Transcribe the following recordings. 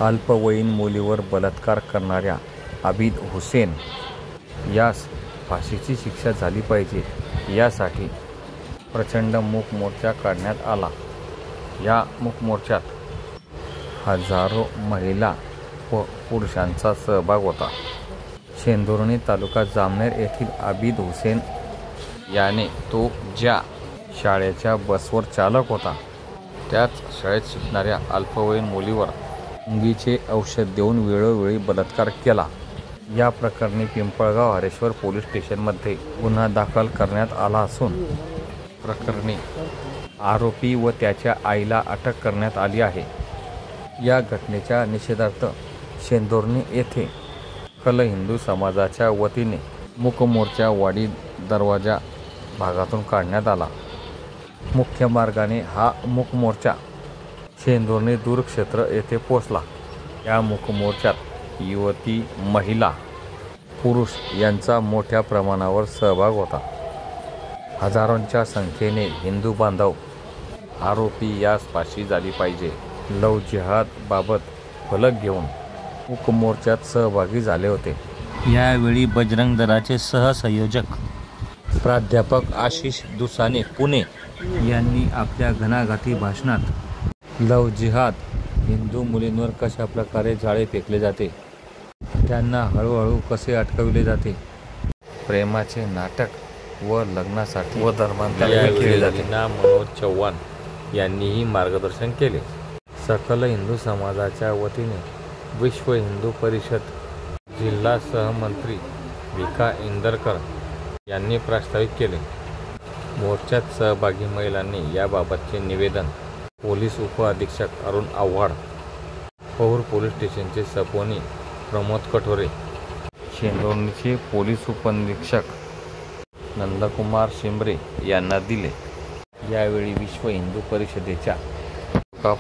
अल्पवयीन मुलीवर बलात्कार करणाऱ्या आबिद हुसेन यास फाशीची शिक्षा झाली पाहिजे यासाठी प्रचंड मूक मोर्चा काढण्यात आला। या मूक मोर्चात हजारो महिला व पुरुषांचा सहभाग होता। शेंदुर्णी तालुका जामनेर येथील आबिद हुसेन याने तो ज्या शाळेच्या बसवर चालक होता त्याच शाळेत शिकणाऱ्या अल्पवयीन मुलीवर गुंगीचे औषध देऊन वेळोवेळी बलात्कार केला। या प्रकरणी पिंपळगाव हरेश्वर पोलीस स्टेशनमध्ये गुन्हा दाखल करण्यात आला असून प्रकरणी आरोपी व त्याच्या आईला अटक करण्यात आली आहे। या घटनेच्या निषेधार्थ शेंदुर्णी येथे सकल हिंदू समाजाच्या वतीने मूक मोर्चा वाडी दरवाजा भागातून काढण्यात आला। मुख्य मार्गाने हा मूक मोर्चा शेंदुर्णी दूर क्षेत्र येथे पोहोचला। या मूक मोर्चात युवती, महिला, पुरुष यांचा मोठ्या प्रमाणावर सहभाग होता। हजारोंच्या संख्येने हिंदू बांधव आरोपी यास फाशी झाली पाहिजे लव जिहाद बाबत फलक घेऊन मूक मोर्चात सहभागी झाले होते। यावेळी बजरंग दलाचे सहसंयोजक प्राध्यापक आशिष दुसाने पुणे यांनी आपल्या घणाघाती भाषणात लव जिहाद, हिंदू मुलींवर कशा प्रकारे जाळे फेकले जाते, त्यांना हळूहळू कसे अटकविले जाते, प्रेमाचे नाटक व लग्नासाठी व धर्मांतर केले जाते। मनोज चव्हाण यांनीही मार्गदर्शन केले। सकल हिंदू समाजाच्या वतीने विश्व हिंदू परिषद जिल्हा सहमंत्री भिका इंदरकर यांनी प्रस्तावित केले। मोर्चात सहभागी महिलांनी याबाबतचे निवेदन पोलीस उपअधीक्षक अरुण आव्हाड, पौर पोलीस स्टेशनचे सपोनी प्रमोद कठोरे, शेंदुर्णीचे पोलीस उपनिरीक्षक नंदकुमार शिंबरे यांना दिले। यावेळी विश्व हिंदू परिषदेच्या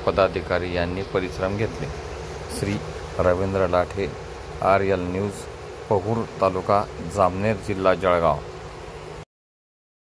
पदाधिकारी यांनी परिश्रम घेतले। श्री रवींद्र लाठे, RL न्यूज, पहूर तालुका, जामनेर जिल्हा, जळगाव।